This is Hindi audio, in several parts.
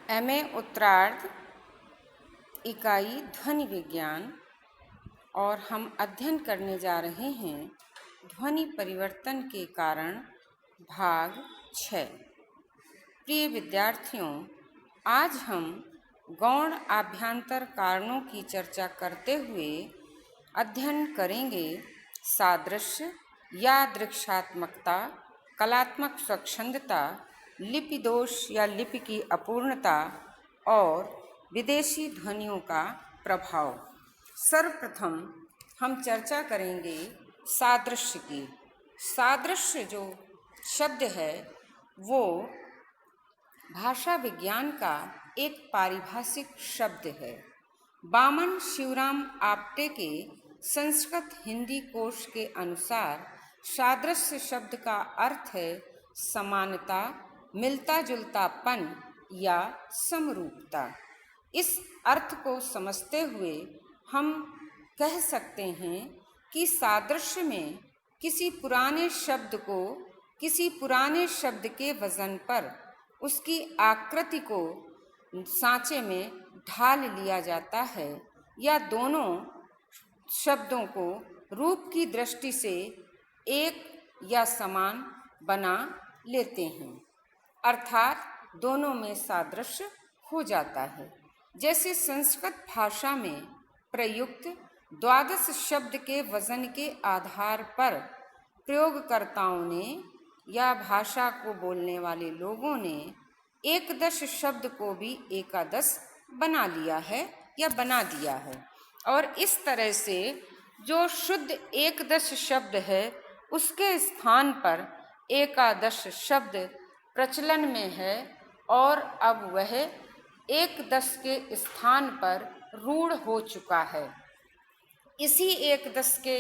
एमए उत्तरार्ध इकाई ध्वनि विज्ञान और हम अध्ययन करने जा रहे हैं ध्वनि परिवर्तन के कारण भाग 6। प्रिय विद्यार्थियों, आज हम गौण आभ्यंतर कारणों की चर्चा करते हुए अध्ययन करेंगे सादृश्य, यादृच्छात्मकता, कलात्मक स्वच्छंदता, लिपि दोष या लिपि की अपूर्णता और विदेशी ध्वनियों का प्रभाव। सर्वप्रथम हम चर्चा करेंगे सादृश्य की। सादृश्य जो शब्द है वो भाषा विज्ञान का एक पारिभाषिक शब्द है। बामन शिवराम आप्टे के संस्कृत हिंदी कोश के अनुसार सादृश्य शब्द का अर्थ है समानता, मिलता जुलतापन या समरूपता। इस अर्थ को समझते हुए हम कह सकते हैं कि सादृश्य में किसी पुराने शब्द को किसी पुराने शब्द के वजन पर उसकी आकृति को सांचे में ढाल लिया जाता है या दोनों शब्दों को रूप की दृष्टि से एक या समान बना लेते हैं, अर्थात दोनों में सादृश्य हो जाता है। जैसे संस्कृत भाषा में प्रयुक्त 12 शब्द के वजन के आधार पर प्रयोगकर्ताओं ने या भाषा को बोलने वाले लोगों ने एकदश शब्द को भी एकादश बना लिया है या बना दिया है, और इस तरह से जो शुद्ध एकदश शब्द है उसके स्थान पर एकादश शब्द प्रचलन में है और अब वह एकदश के स्थान पर रूढ़ हो चुका है। इसी एकदश के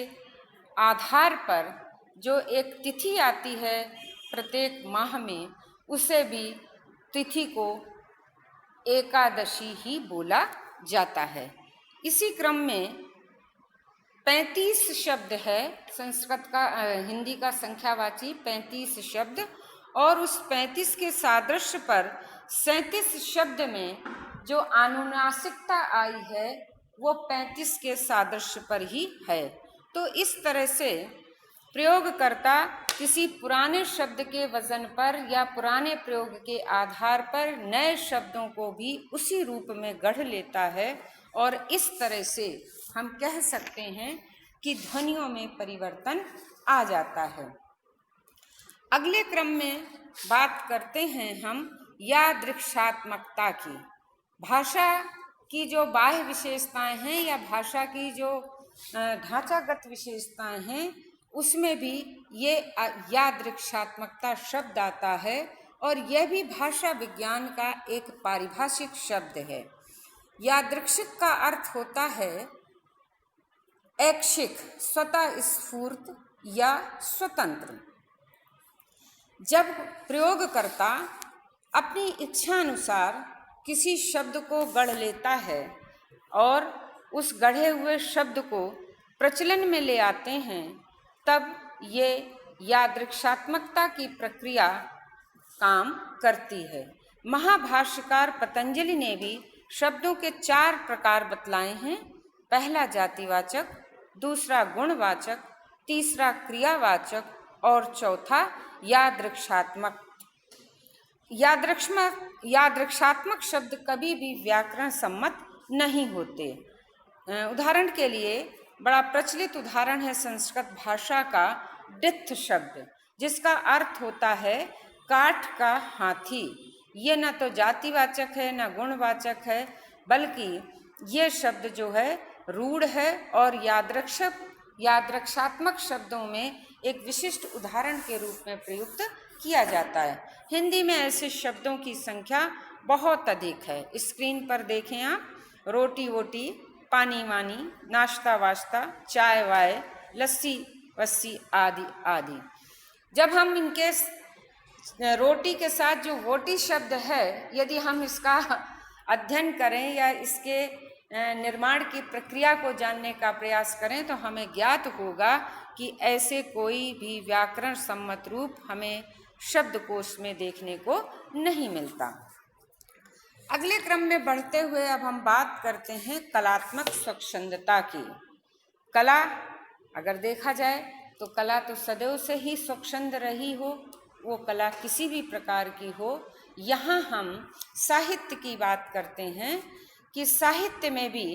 आधार पर जो एक तिथि आती है प्रत्येक माह में, उसे भी तिथि को एकादशी ही बोला जाता है। इसी क्रम में 35 शब्द है संस्कृत का हिंदी का संख्यावाची 35 शब्द, और उस 35 के सादृश्य पर 37 शब्द में जो अनुनासिकता आई है वो 35 के सादृश्य पर ही है। तो इस तरह से प्रयोगकर्ता किसी पुराने शब्द के वजन पर या पुराने प्रयोग के आधार पर नए शब्दों को भी उसी रूप में गढ़ लेता है, और इस तरह से हम कह सकते हैं कि ध्वनियों में परिवर्तन आ जाता है। अगले क्रम में बात करते हैं हम यादृच्छात्मकता की। भाषा की जो बाह्य विशेषताएं हैं या भाषा की जो ढांचागत विशेषताएं हैं उसमें भी ये यादृच्छात्मकता शब्द आता है, और यह भी भाषा विज्ञान का एक पारिभाषिक शब्द है। यादृच्छिक का अर्थ होता है ऐच्छिक, स्वतः स्फूर्त या स्वतंत्र। जब प्रयोगकर्ता अपनी इच्छा अनुसार किसी शब्द को गढ़ लेता है और उस गढ़े हुए शब्द को प्रचलन में ले आते हैं, तब ये यादृच्छात्मकता की प्रक्रिया काम करती है। महाभाष्यकार पतंजलि ने भी शब्दों के 4 प्रकार बतलाए हैं। पहला जातिवाचक, दूसरा गुणवाचक, तीसरा क्रियावाचक और चौथा यादृच्छात्मक। यादृच्छात्मक शब्द कभी भी व्याकरण सम्मत नहीं होते। उदाहरण के लिए बड़ा प्रचलित उदाहरण है संस्कृत भाषा का डित्थ शब्द, जिसका अर्थ होता है काठ का हाथी। ये न तो जातिवाचक है न गुणवाचक है, बल्कि ये शब्द जो है रूढ़ है और यादृच्छात्मक शब्दों में एक विशिष्ट उदाहरण के रूप में प्रयुक्त किया जाता है। हिंदी में ऐसे शब्दों की संख्या बहुत अधिक है। स्क्रीन पर देखें आप, रोटी वोटी, पानी वानी, नाश्ता वाश्ता, चाय वाय, लस्सी वस्सी आदि आदि। जब हम इनके रोटी के साथ जो वोटी शब्द है, यदि हम इसका अध्ययन करें या इसके निर्माण की प्रक्रिया को जानने का प्रयास करें तो हमें ज्ञात होगा कि ऐसे कोई भी व्याकरण सम्मत रूप हमें शब्दकोश में देखने को नहीं मिलता। अगले क्रम में बढ़ते हुए अब हम बात करते हैं कलात्मक स्वच्छंदता की। कला अगर देखा जाए तो कला तो सदैव से ही स्वच्छंद रही हो, वो कला किसी भी प्रकार की हो। यहाँ हम साहित्य की बात करते हैं कि साहित्य में भी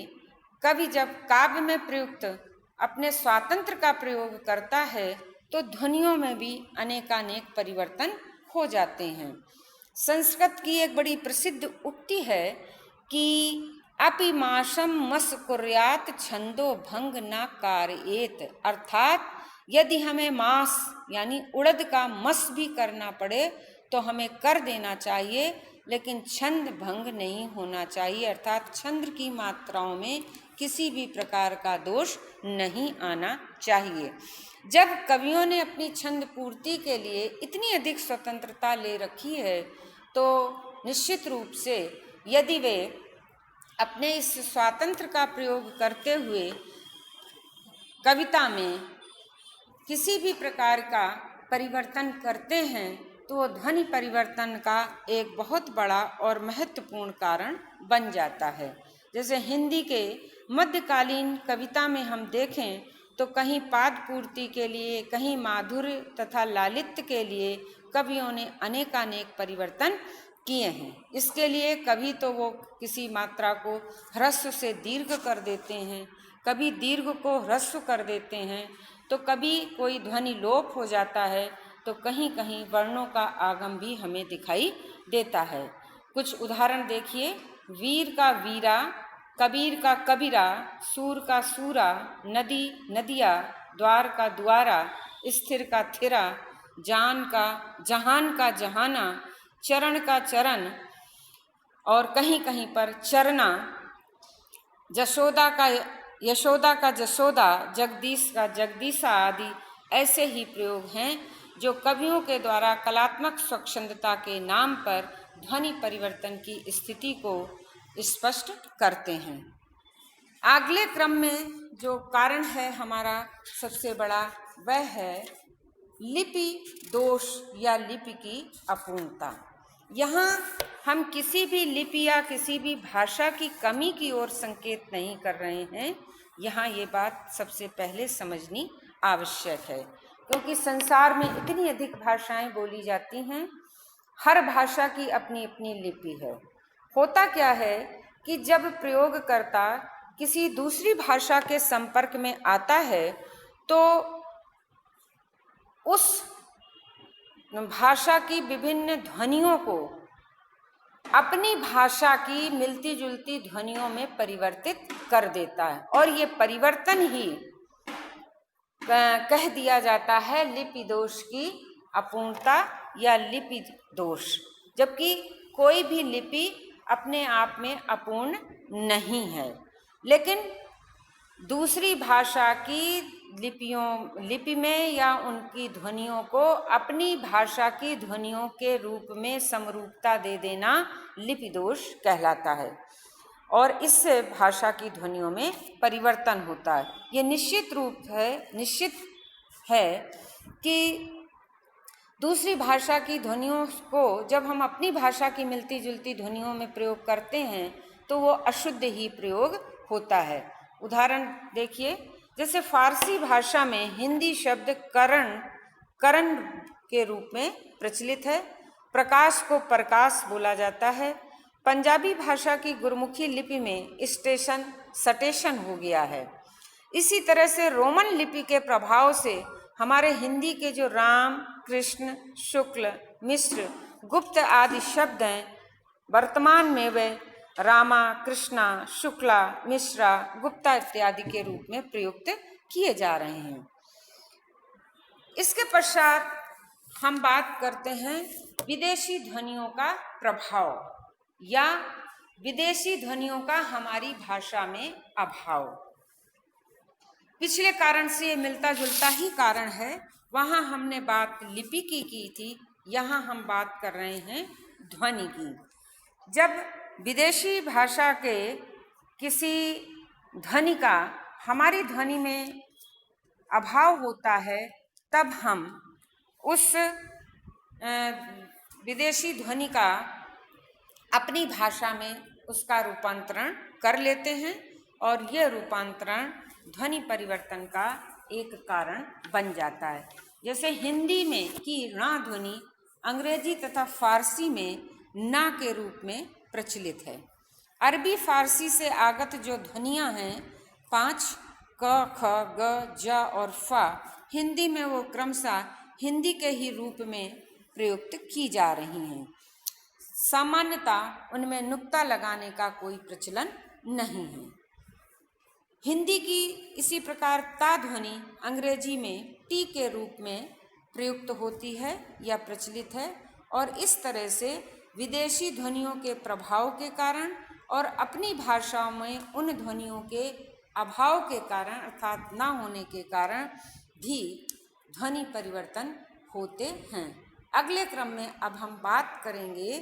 कवि जब काव्य में प्रयुक्त अपने स्वातंत्र का प्रयोग करता है तो ध्वनियों में भी अनेकानेक परिवर्तन हो जाते हैं। संस्कृत की एक बड़ी प्रसिद्ध उक्ति है कि अपि माशम मस कुर्यात छंदो भंग न कारयेत, अर्थात यदि हमें मास यानी उड़द का मस भी करना पड़े तो हमें कर देना चाहिए, लेकिन छंद भंग नहीं होना चाहिए, अर्थात छंद की मात्राओं में किसी भी प्रकार का दोष नहीं आना चाहिए। जब कवियों ने अपनी छंद पूर्ति के लिए इतनी अधिक स्वतंत्रता ले रखी है तो निश्चित रूप से यदि वे अपने इस स्वातंत्र का प्रयोग करते हुए कविता में किसी भी प्रकार का परिवर्तन करते हैं तो वो ध्वनि परिवर्तन का एक बहुत बड़ा और महत्वपूर्ण कारण बन जाता है। जैसे हिंदी के मध्यकालीन कविता में हम देखें तो कहीं पाद पूर्ति के लिए, कहीं माधुर्य तथा लालित्य के लिए कवियों ने अनेकानेक परिवर्तन किए हैं। इसके लिए कभी तो वो किसी मात्रा को ह्रस्व से दीर्घ कर देते हैं, कभी दीर्घ को ह्रस्व कर देते हैं, तो कभी कोई ध्वनि लोप हो जाता है, तो कहीं कहीं वर्णों का आगम भी हमें दिखाई देता है। कुछ उदाहरण देखिए। वीर का वीरा, कबीर का कबीरा, सूर का सूरा, नदी नदिया, द्वार का द्वारा, स्थिर का थिरा, जान का जहान का जहाना, चरण का चरण, और कहीं कहीं पर चरना, यशोदा का जसोदा, जगदीश का जगदीशा आदि ऐसे ही प्रयोग हैं जो कवियों के द्वारा कलात्मक स्वच्छंदता के नाम पर ध्वनि परिवर्तन की स्थिति को स्पष्ट करते हैं। अगले क्रम में जो कारण है हमारा सबसे बड़ा, वह है लिपि दोष या लिपि की अपूर्णता। यहाँ हम किसी भी लिपि या किसी भी भाषा की कमी की ओर संकेत नहीं कर रहे हैं। यहाँ ये बात सबसे पहले समझनी आवश्यक है, क्योंकि संसार में इतनी अधिक भाषाएं बोली जाती हैं, हर भाषा की अपनी अपनी लिपि है। होता क्या है कि जब प्रयोगकर्ता किसी दूसरी भाषा के संपर्क में आता है तो उस भाषा की विभिन्न ध्वनियों को अपनी भाषा की मिलती जुलती ध्वनियों में परिवर्तित कर देता है, और ये परिवर्तन ही कह दिया जाता है लिपि दोष की अपूर्णता या लिपि दोष। जबकि कोई भी लिपि अपने आप में अपूर्ण नहीं है, लेकिन दूसरी भाषा की लिपि में या उनकी ध्वनियों को अपनी भाषा की ध्वनियों के रूप में समरूपता दे देना लिपि दोष कहलाता है, और इससे भाषा की ध्वनियों में परिवर्तन होता है। ये निश्चित है कि दूसरी भाषा की ध्वनियों को जब हम अपनी भाषा की मिलती जुलती ध्वनियों में प्रयोग करते हैं तो वो अशुद्ध ही प्रयोग होता है। उदाहरण देखिए, जैसे फारसी भाषा में हिंदी शब्द करण के रूप में प्रचलित है, प्रकाश को प्रकाश बोला जाता है। पंजाबी भाषा की गुरमुखी लिपि में स्टेशन हो गया है। इसी तरह से रोमन लिपि के प्रभाव से हमारे हिंदी के जो राम, कृष्ण, शुक्ल, मिश्र, गुप्त आदि शब्द हैं, वर्तमान में वे रामा, कृष्णा, शुक्ला, मिश्रा, गुप्ता इत्यादि के रूप में प्रयुक्त किए जा रहे हैं। इसके पश्चात हम बात करते हैं विदेशी ध्वनियों का प्रभाव या विदेशी ध्वनियों का हमारी भाषा में अभाव। पिछले कारण से ये मिलता जुलता ही कारण है। वहाँ हमने बात लिपि की थी, यहाँ हम बात कर रहे हैं ध्वनि की। जब विदेशी भाषा के किसी ध्वनि का हमारी ध्वनि में अभाव होता है तब हम उस विदेशी ध्वनि का अपनी भाषा में उसका रूपांतरण कर लेते हैं और यह रूपांतरण ध्वनि परिवर्तन का एक कारण बन जाता है। जैसे हिंदी में की ण ध्वनि अंग्रेजी तथा फारसी में ना के रूप में प्रचलित है। अरबी फारसी से आगत जो ध्वनियाँ हैं 5 क ख ग ज और फ हिंदी में वो क्रमशः हिंदी के ही रूप में प्रयुक्त की जा रही हैं। सामान्यतः उनमें नुक्ता लगाने का कोई प्रचलन नहीं है। हिंदी की इसी प्रकार ता ध्वनि अंग्रेजी में टी के रूप में प्रयुक्त होती है या प्रचलित है और इस तरह से विदेशी ध्वनियों के प्रभाव के कारण और अपनी भाषाओं में उन ध्वनियों के अभाव के कारण अर्थात ना होने के कारण भी ध्वनि परिवर्तन होते हैं। अगले क्रम में अब हम बात करेंगे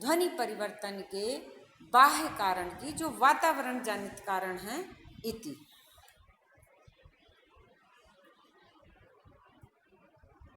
ध्वनि परिवर्तन के बाह्य कारण की, जो वातावरण जनित कारण हैं इति।